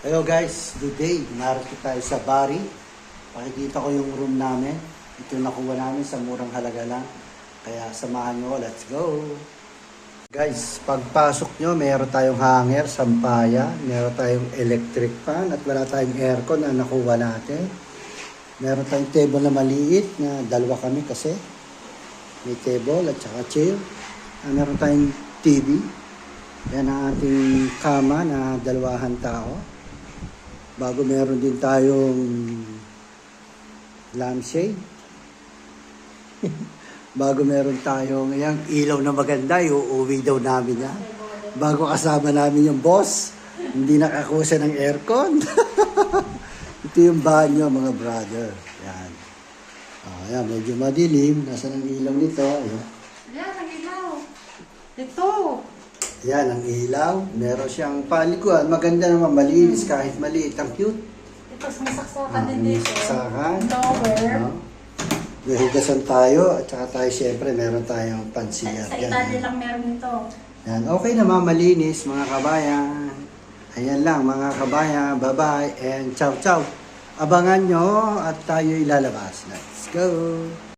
Hello guys, good day. Narito tayo sa Bari. Pakikita ko yung room namin. Ito nakuha namin sa murang halaga lang. Kaya samahan nyo, let's go! Guys, pagpasok nyo, meron tayong hanger, sampaya, meron tayong electric fan, at wala tayong aircon na nakuha natin. Meron tayong table na maliit, na dalawa kami kasi. May table at saka chair. Meron tayong TV. Yan ang ating kama na dalawahan tao. Bago meron din tayong lampshade. Bago meron tayong yung ilaw na maganda, uuwi daw namin yan. Bago kasama namin yung boss, hindi nakakusa ng aircon. Ito yung banyo mga brother. Yan. Yan, medyo madilim. Nasaan ang ilaw nito? Ayan. Yan, ang ilaw. Ito. Yan, ang ilaw. Meron siyang palikuan. Maganda naman, malinis kahit maliit. Ang cute. Ito, sumasaksakan din dito. Saksakan. Tower. May hugasan tayo. At saka tayo, syempre, meron tayong pansiyat. Sa Italia lang meron ito. Yan, okay naman, malinis, mga kabayan. Ayan lang, mga kabayan. Bye-bye and ciao-ciao. Abangan nyo at tayo ilalabas. Let's go!